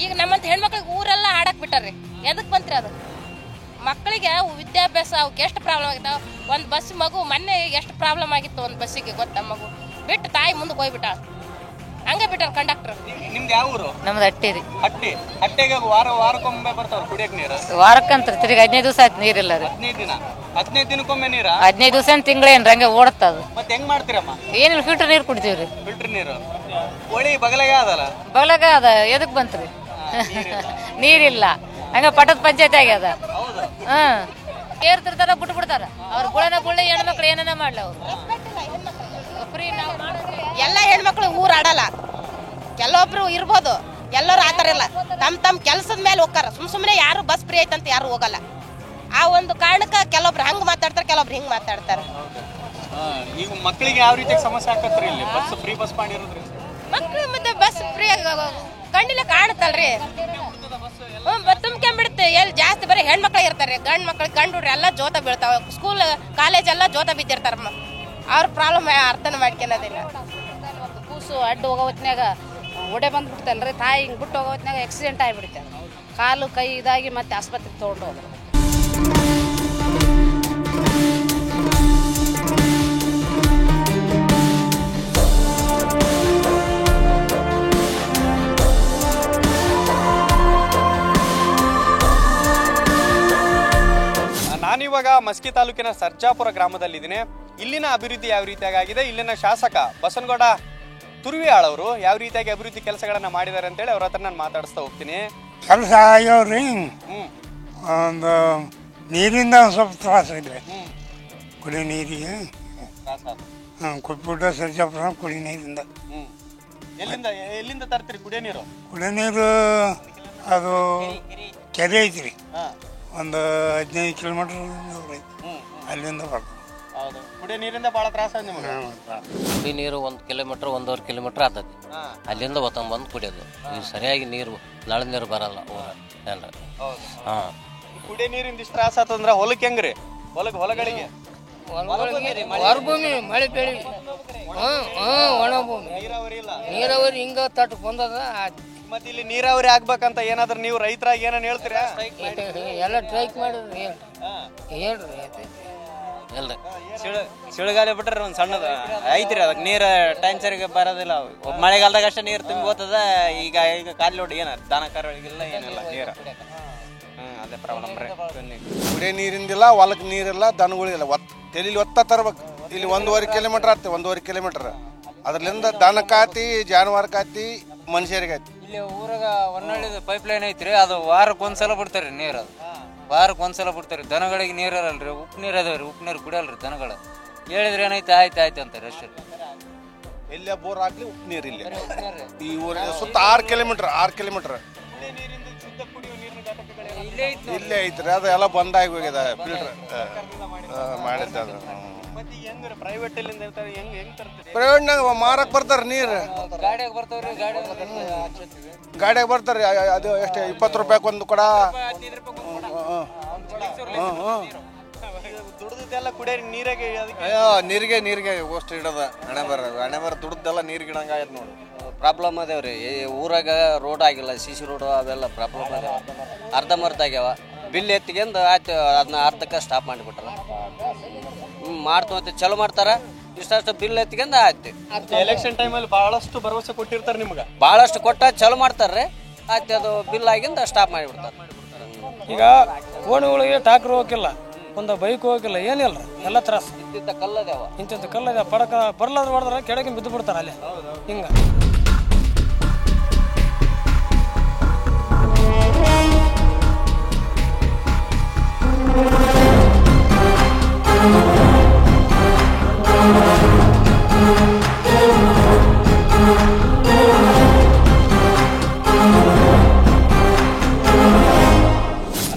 ಈಗ ನಮ್ಮಂತ ಹೆಣ್ಮಕ್ಳಿಗೆ ಊರೆಲ್ಲ ಆಡಕ್ಕೆ ಬಿಟ್ಟಾರ್ರಿ. ಎದಕ್ಕೆ ಬಂತ್ರಿ ಅದು? ಮಕ್ಕಳಿಗೆ ವಿದ್ಯಾಭ್ಯಾಸ ಅವಕ್ಕೆ ಎಷ್ಟು ಪ್ರಾಬ್ಲಮ್ ಆಗಿತ್ತು. ಒಂದು ಬಸ್ ಮಗು ಮೊನ್ನೆ ಎಷ್ಟು ಪ್ರಾಬ್ಲಮ್ ಆಗಿತ್ತು ಒಂದು ಬಸ್ಸಿಗೆ ಗೊತ್ತಾ? ಮಗು ಬಿಟ್ಟು ತಾಯಿ ಮುಂದಕ್ಕೆ ಹೋಗ್ಬಿಟ್ಟ, ಹಂಗೆ ಬಿಟ್ಟಾರ ಕಂಡಕ್ಟರ್. ನಿಮ್ದು ಯಾವ ಊರು? ನಮ್ದು ಅಟ್ಟಿ ರೀ. ಹಟ್ಟಿಗೆ ವಾರಕ್ಕೊಮ್ಮೆ ಬರ್ತಾವ್ರ ಕುಡಿಯಕ್ಕೆ ನೀರು? ವಾರಕ್ಕಂತ ತಿರುಗಿ 15 ದಿವಸ ಆಯ್ತು ನೀರಿಲ್ಲ ರೀ. 15 ದಿನಕ್ಕೊಮ್ಮೆ ನೀರ? 15 ದಿವಸ ತಿಂಗಳೇನ್ರಿ, ಹಂಗೆ ಓಡುತ್ತದು. ಮತ್ತೆ ಹೆಂಗ್ ಮಾಡ್ತೀರಮ್ಮ? ಏನಿಲ್ಲ, ಫಿಲ್ಟರ್ ನೀರು ಕುಡಿತೀವಿ ರೀ. ಫಿಲ್ಟರ್ ನೀರು? ಹೊಳಿ ಬಗಲಾಗ ಅದಲ್ಲ? ಬಗಲಾಗ ಅದ. ಎದಕ್ ಬಂತ್ರಿ? ನೀರಿಲ್ಲ, ಹಂಗ ಪಟ್ಟದ ಪಂಚಾಯತ್ ಆಗ್ಯದ. ಏರ್ತಿರ್ತಾರ ಬಿಟ್ಟು ಬಿಡ್ತಾರ ಅವ್ರ ಗುಳನ ಗುಳ್ಳೆ ಹೆಣ್ಮಕ್ಳು ಏನನ್ನ ಮಾಡ್ಲ ಅವ್ರು ಎಲ್ಲ ಹೆಣ್ಮಕ್ಳು ಊರ್ ಆಡಲ್ಲ, ಕೆಲವೊಬ್ರು ಇರ್ಬೋದು, ಎಲ್ಲರೂ ಆತರ ಇಲ್ಲ. ತಮ್ಮ ಕೆಲಸದ ಮೇಲೆ ಹೋಗ್ತಾರ, ಸುಮ್ಮನೆ ಯಾರು ಬಸ್ ಫ್ರೀ ಐತಂತ ಯಾರು ಹೋಗಲ್ಲ. ಆ ಒಂದು ಕಾರಣಕ್ಕೆ ಕೆಲವೊಬ್ರು ಹಂಗ್ ಮಾತಾಡ್ತಾರೆ, ಕೆಲವೊಬ್ರು ಹಿಂಗ್ ಮಾತಾಡ್ತಾರೆ. ಈಗ ಮಕ್ಕಳಿಗೆ ಯಾವ ರೀತಿ ಸಮಸ್ಯೆ ಆಗತ್ರಿ ಇಲ್ಲಿ ಬಸ್ ಫ್ರೀ ಬಸ್ ಮಾಡಿರೋದ್ರಿ? ಮಕ್ಳು ಮತ್ತೆ ಬಸ್ ಫ್ರೀ ಕಣ್ಣಿಲ್ಲ ಕಾಣುತ್ತಲ್ರಿ, ತುಂಬ್ಕೊಂಡ್ಬಿಡುತ್ತೆ. ಎಲ್ಲಿ ಜಾಸ್ತಿ ಬರೀ ಹೆಣ್ಮಕ್ಳು ಇರ್ತಾರೆ, ಗಂಡ್ ಮಕ್ಳು ಗಂಡು ಹುಡ್ರಿ ಎಲ್ಲ ಜೋತ ಬೀಳ್ತಾವ. ಸ್ಕೂಲ್ ಕಾಲೇಜ್ ಎಲ್ಲ ಜೋತ ಬಿದ್ದಿರ್ತಾರ. ಅವ್ರ ಪ್ರಾಬ್ಲಮ್ ಅರ್ಥನ ಮಾಡ್ಕೊಳ್ಳೋದಿಲ್ಲ. ಕೂಸು ಅಡ್ಡು ಹೋಗೋ ಹೊತ್ನ್ಯಾಗ ಒಡೆ ಬಂದ್ಬಿಡ್ತಲ್ರಿ, ತಾಯಿ ಹಿಂಗೆ ಬಿಟ್ಟು ಹೋಗೋ ಹೊತ್ನ್ಯಾಗ ಆಕ್ಸಿಡೆಂಟ್ ಆಗಿಬಿಡುತ್ತೆ. ಕಾಲು ಕೈ ಇದಾಗಿ ಮತ್ತೆ ಆಸ್ಪತ್ರೆಗೆ ತೊಗೊಂಡು ಹೋಗೋದು. ನಾನಿವಾಗ ಮಸ್ಕಿ ತಾಲೂಕಿನ ಸರ್ಜಾಪುರ ಗ್ರಾಮದಲ್ಲಿದ್ದೀನಿ. ಇಲ್ಲಿನ ಅಭಿವೃದ್ಧಿ ಯಾವ ರೀತಿಯಾಗಿ ಆಗಿದೆ, ಇಲ್ಲಿನ ಶಾಸಕ ಬಸನಗೌಡ ತುರ್ವಿಯಾಳ್ ಅವರು ಯಾವ ರೀತಿಯಾಗಿ ಅಭಿವೃದ್ಧಿ ಕೆಲಸಗಳನ್ನ ಮಾಡಿದ್ದಾರೆ ಅಂತೇಳಿ ಅವ್ರ ಹತ್ರ ನಾನು ಮಾತಾಡಿಸ್ತಾ ಹೋಗ್ತೀನಿ. ಕೆಲಸ ಆಗ್ಯಾವ್ರಿ. ಒಂದು ನೀರಿಂದ ಸ್ವಲ್ಪ ತ್ರಾಸ ಇದೆ, ಕುಡಿ ನೀರಿಗೆ. ಕೊಟ್ಬಿಟ್ಟು ಸರ್ಜಾಪುರ ಕುಡಿ ನೀರಿಂದ. ಎಲ್ಲಿಂದ ತರ್ತೀರಿ ಕುಡಿಯೋ ನೀರು? ಕುಡಿಯೋ ನೀರು ಅದು ಕೆರೆ ಐತ್ರಿ, ಒಂದು 15 ಕಿಲೋಮೀಟರ್ ಅಲ್ಲಿಂದ ಬರ್ತದೆ. ಹೌದು, ಕುಡಿಯೋ ನೀರಿಂದ ಭಾಳ ತ್ರಾಸ ನಿಮಗೆ? ಕುಡಿ ನೀರು 1 ಕಿಲೋಮೀಟರ್ 1.5 ಕಿಲೋಮೀಟರ್ ಆಗ್ತದೆ, ಅಲ್ಲಿಂದ ಬಂದು ಕುಡಿಯೋದು. ಈಗ ಸರಿಯಾಗಿ ನೀರು ನಳ ನೀರು ಬರಲ್ಲ ಏನ್ರ. ಕುಡಿಯೋ ನೀರಿಂದ ಇಷ್ಟು ತ್ರಾಸ ಆತಂದ್ರೆ ಹೊಲಕ್ಕೆ ಹೆಂಗ್ರಿ? ಹೊಲಗಳಿಗೆ ಹೊರಭೂಮಿ ಮಳೆ ಬೆಳಿ ಒಣ ಭೂಮಿ ನೀರಾವರಿ ಹಿಂಗ ತಟ್ಟು ಬಂದದ. ಮತ್ತೆ ಇಲ್ಲಿ ನೀರಾವರಿ ಆಗ್ಬೇಕಂತ ಏನಾದ್ರು ನೀವು ರೈತರಾಗಿ ಏನನ್ನ ಹೇಳ್ತೀರಾ? ಎಲ್ಲ ಟ್ರೈಕ್ ಮಾಡಿದ್ರಿ ಹೇಳ್ರಿ ಎಲ್ರಿ ಸಿಳುಗಾಲಿ ಬಿಟ್ರೆ ಒಂದು ಸಣ್ಣದ ಐತ್ರಿ, ಅದಕ್ಕೆ ನೀರು ಟೈಮ್ ಸರಿಗೆ ಬರೋದಿಲ್ಲ. ಮಳೆಗಾಲದಾಗ ಅಷ್ಟೇ ನೀರು ತುಂಬಿ ಹೋಗ್ತದ. ಈಗ ಕಾಲಿ ನೋಡಿ ಏನ ದನ ಕರುಗಳಿಗೆಲ್ಲ ಏನಿಲ್ಲ ನೀರು. ಅದೇ ಪ್ರಾಬ್ಲಮ್ ರೀ. ಕುಡಿಯೋ ನೀರಿಂದಿಲ್ಲ, ಹೊಲಕ್ಕೆ ನೀರಿಲ್ಲ, ದನಗಳಿಲ್ಲ. ತೆಲಿಲಿ ಒತ್ತ ತರ್ಬೇಕು. ಇಲ್ಲಿ 1.5 ಕಿಲೋಮೀಟರ್ ಆಗ್ತದೆ, 1.5 ಕಿಲೋಮೀಟರ್. ಅದ್ರಲ್ಲಿಂದ ದನಕ್ಕಾತಿ, ಜಾನುವಾರಕ್ಕಾತಿ, ಮನುಷ್ಯರಿಗಾತಿ. ಇಲ್ಲಿ ಊರಾಗ ಹೊನ್ನಳ್ಳಿದ ಪೈಪ್ ಲೈನ್ ಐತ್ರಿ, ಅದು ವಾರಕ್ಕೆ ಒಂದ್ಸಲ ಬಿಡ್ತಾರಿ ನೀರು. ಅದು ವಾರಕ್ಕೆ ಒಂದ್ಸಲ ಬಿಡ್ತಾರೆ. ದನಗಳಿಗೆ ನೀರು ಇರಲ್ರಿ, ಉಪ್ಪು ನೀರು ಅದಾವ್ರಿ, ಉಪ್ಪು ನೀರು ಕುಡಿಯಲ್ರಿ ದನಗಳು. ಹೇಳಿದ್ರೆ ಏನೈತೆ ಆಯ್ತು ಅಂತಾರೆ ಅಷ್ಟೇ. ಎಲ್ಲೇ ಬೋರ್ ಹಾಕ್ಲಿ ಉಪ್ಪು ನೀರು ಇಲ್ಲಿ. ಈ ಊರಿನ ಸುತ್ತ 6 ಕಿಲೋಮೀಟರ್ ಇಲ್ಲೇ ಐತ್ರಿ. ಅದು ಎಲ್ಲ ಬಂದಾಗಿ ಹೋಗ್ಯದ, ಫಿಲ್ಟರ್ ಮಾಡಿದ್ದ. ಅದು ಪ್ರೈವೇಟ್ನಾಗ ಮಾರಕ್ ಬರ್ತಾರ ನೀರು, ಗಾಡಿಯಾಗ ಬರ್ತಾರ. ಅದು ಎಷ್ಟು 20 ರೂಪಾಯಿ ಒಂದು ಕೊಡ. ನೀರಿಗೆ ಅಷ್ಟು ಇಡದ ಹಣೆ ಬರ ದುಡ್ದೆಲ್ಲ ನೀರಿಗೆ ಇಡಂಗ ಆಯ್ತು ನೋಡಿ. ಪ್ರಾಬ್ಲಮ್ ಅದಾವ್ರಿ. ಊರಾಗ ರೋಡ್ ಆಗಿಲ್ಲ, CC ರೋಡ್ ಅವೆಲ್ಲ ಪ್ರಾಬ್ಲಮ್ ಅದಾವ. ಅರ್ಧಂಬರ್ಧ ಆಗ್ಯಾವ. ಬಿಲ್ ಎತ್ತಿಗೆಂದು ಆಯ್ತು, ಅದನ್ನ ಅರ್ಧಕ್ಕೆ ಸ್ಟಾಪ್ ಮಾಡಿಬಿಟ್ರ. ಮಾಡ್ತು ಚಲೋ ಮಾಡ್ತಾರ, ಇಷ್ಟು ಬಿಲ್ ಎತ್ತಿಗೆಂದು ಆಯ್ತು. ಎಲೆಕ್ಷನ್ ಟೈಮಲ್ಲಿ ಬಹಳಷ್ಟು ಭರವಸೆ ಕೊಟ್ಟಿರ್ತಾರೆ ನಿಮ್ಗೆ, ಭಾಳಷ್ಟು ಕೊಟ್ಟ ಚಲೋ ಮಾಡ್ತಾರ್ರಿ. ಆಯ್ತು, ಅದು ಬಿಲ್ ಆಗಿಂದ ಸ್ಟಾಪ್ ಮಾಡಿಬಿಡ್ತಾರೆ. ಈಗ ಓಣಿಗಳಿಗೆ ಟ್ಯಾಕ್ರ್ ಹೋಗಿಲ್ಲ, ಒಂದು ಬೈಕ್ ಹೋಗಿಲ್ಲ, ಏನಿಲ್ಲ, ಎಲ್ಲ ತ್ರಾಸ. ಇಂತಿಂತ ಕಲ್ಲದ್ಯಾವ, ಇಂತಿಂತ ಕಲ್ಲದ ಪಡಕ ಬರ್ಲಾದ್ರ ಹೊಡೆದ್ರೆ ಕೆಳಗೆ ಬಿದ್ದು ಬಿಡ್ತಾರ ಅಲ್ಲಿ ಹಿಂಗ.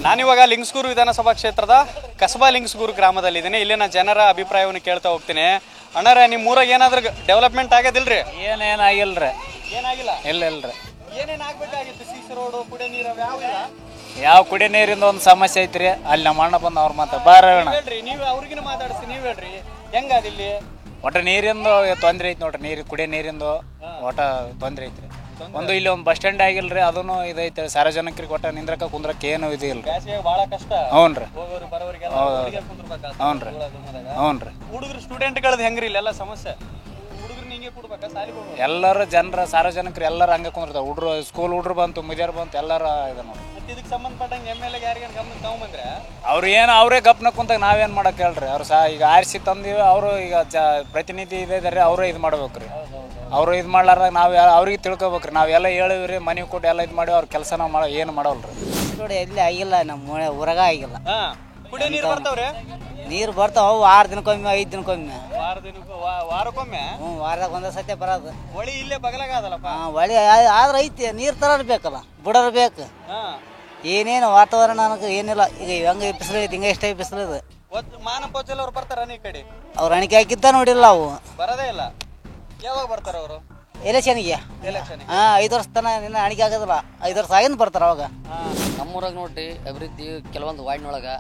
ನಾನಿವಾಗ ಲಿಂಗಸ್ಗೂರು ವಿಧಾನಸಭಾ ಕ್ಷೇತ್ರದ ಕಸಬಾ ಲಿಂಗಸ್ಗೂರು ಗ್ರಾಮದಲ್ಲಿದ್ದೀನಿ. ಇಲ್ಲಿನ ಜನರ ಅಭಿಪ್ರಾಯವನ್ನು ಕೇಳ್ತಾ ಹೋಗ್ತೀನಿ. ಅಣ್ಣಾರ, ನಿಮ್ಮ ಊರಾಗ ಏನಾದ್ರೂ ಡೆವಲಪ್ಮೆಂಟ್ ಆಗ್ಯದಿಲ್ರಿ? ಏನಾಗಿಲ್ರಿ. ಏನಾಗಿಲ್ಲ? ಇಲ್ರಿ. ಏನೇನು ಆಗ್ಬೇಕಾಗಿತ್ತು? CC ರೋಡು, ಕುಡಿಯೋ ನೀರು ಯಾವಿಲ್ಲ? ಯಾವ ಕುಡಿಯೋ ನೀರಿಂದ ಒಂದು ಸಮಸ್ಯೆ ಐತ್ರಿ. ಅಲ್ಲಿ ನಮ್ಮ ಅಣ್ಣ ಬಂದು ಅವ್ರ ಮಾತು ಬಾರಣ ಹೇಳ್ರಿ, ನೀವು ಅವ್ರಿಗಿನ ಮಾತಾಡಿಸಿ, ನೀವು ಹೇಳ್ರಿ ಹೆಂಗದ ಇಲ್ಲಿ? ಒಟ್ಟ ನೀರಿಂದು ತೊಂದ್ರೆ ಐತಿ ನೋಡ್ರಿ. ಕುಡಿಯೋ ನೀರಿಂದು ಒಟ್ಟ ತೊಂದ್ರೆ ಐತ್ರಿ. ಒಂದು ಇಲ್ಲಿ ಒಂದು ಬಸ್ ಸ್ಟ್ಯಾಂಡ್ ಆಗಿಲ್ರಿ, ಅದನ್ನು ಇದೈತೆ. ಸಾರ್ವಜನಿಕರಿಗೆ ಒಟ್ಟ ನಿಂದ್ರಕ ಕುಂದ್ರಕ್ಕೆ ಏನು ಇದು ಇಲ್ರಿ. ಬಹಳ ಕಷ್ಟ. ಹ್ಞೂನ್ರಿ. ಹುಡುಗರು ಸ್ಟೂಡೆಂಟ್ಗಳದ್ದು ಹೆಂಗ್ರಿ ಇಲ್ಲೆಲ್ಲ ಸಮಸ್ಯೆ? ಹುಡುಗರು ಹಿಂಗೆ ಕೊಡ್ಬೇಕಾ ಸಾಲಿಗೆ ಹೋಗ್ಬೇಕು? ಎಲ್ಲರೂ ಜನರ ಸಾರ್ವಜನಿಕರು ಎಲ್ಲರೂ ಹಂಗೆ ಕುಂದಿರ್ತಾವೆ. ಹುಡ್ರು ಸ್ಕೂಲ್ ಹುಡ್ರು ಬಂತು, ಮುದಿಯರು ಬಂತು, ಎಲ್ಲರೂ ಇದೆ ನೋಡಿ. ಇದಕ್ಕೆ ಸಂಬಂಧಪಟ್ಟಂಗೆ MLA ಯಾರಿಗೇನು ಗಮನ ತಗೊಂಬಂದ್ರೆ ಅವ್ರು ಏನು ಅವರೇ ಗಪ್ನ ಕುಂತಾಗ ನಾವೇನು ಮಾಡಕ್ಕೆ ಹೇಳ್ರಿ. ಅವ್ರು ಈಗ ಆರಿಸಿ ತಂದೀವಿ, ಅವರು ಈಗ ಪ್ರತಿನಿಧಿ ಇದ್ದಾರೆ, ಅವರೇ ಇದು ಮಾಡ್ಬೇಕ್ರಿ. ಅವರು ಇದು ಮಾಡ್ಲಾರ್ದಾಗ ನಾವು ಅವ್ರಿಗೆ ತಿಳ್ಕೊಬೇಕ್ರಿ. ನಾವೆಲ್ಲ ಹೇಳಿವ್ರಿ, ಮನೆ ಕೊಟ್ಟು ಎಲ್ಲ ಇದು ಮಾಡಿ ಅವ್ರ ಕೆಲಸ ನಾವು ಏನು ಮಾಡವಲ್ರಿ. ನೋಡಿ ಎಲ್ಲಿ ಆಗಿಲ್ಲ, ನಮ್ಮ ಊರಾಗ ಆಗಿಲ್ಲ. ಕುಡಿಯೋ ನೀರು ಬರ್ತಾವ್ರೆ? ನೀರು ಬರ್ತಾವ 6 ದಿನಕ್ಕೊಮ್ಮೆ 5 ದಿನಕ್ಕೊಮ್ಮೆ. ವಾರಕ್ಕೊಮ್ಮೆ? ಹ್ಞೂ, ವಾರದಾಗ ಒಂದೇ ಸತಿ ಬರೋದು. ಹೊಳಿ ಇಲ್ಲೇ ಬಗಲಾಗ ಅದಲ್ಲಪ್ಪ. ಹೊಳಿ ಆದ್ರೆ ಐತಿ, ನೀರು ತರೋರು ಬೇಕಲ್ಲ, ಬಿಡೋರು ಬೇಕು. ಏನೇನು ವಾತಾವರಣ ನನಗೆ ಏನಿಲ್ಲ. ಈಗ ಹೆಂಗೆ ಬಿಸಿಲು ಐತಿ, ಹಿಂಗೆ ಎಷ್ಟೇ ಬಿಸಿಲು ಇದೆ. ಮಾನಪೋಚಲ್ ಅವ್ರು ಬರ್ತಾರ ಈ ಕಡೆ? ಅವ್ರು ಅಣಿಕೆ ಹಾಕಿದ್ದ ನೋಡಿಲ್ಲ ಅವು. ಬರೋದೇ ಇಲ್ಲ. ಯಾವಾಗ ಬರ್ತಾರ ಅವರು? ಎಲೆಕ್ಷನ್ಗೆ. 5 ವರ್ಷ ತನ ನಿನ್ನ ಅಣಿಕೆ ಆಗೋದಿಲ್ಲ. 5 ವರ್ಷ ಆಗಿಂದ ಬರ್ತಾರೆ ಅವಾಗ. ನಮ್ಮೂರಾಗ ನೋಡ್ರಿ ಅಭಿವೃದ್ಧಿ ಕೆಲವೊಂದು ವಾರ್ಡ್ನೊಳಗೆ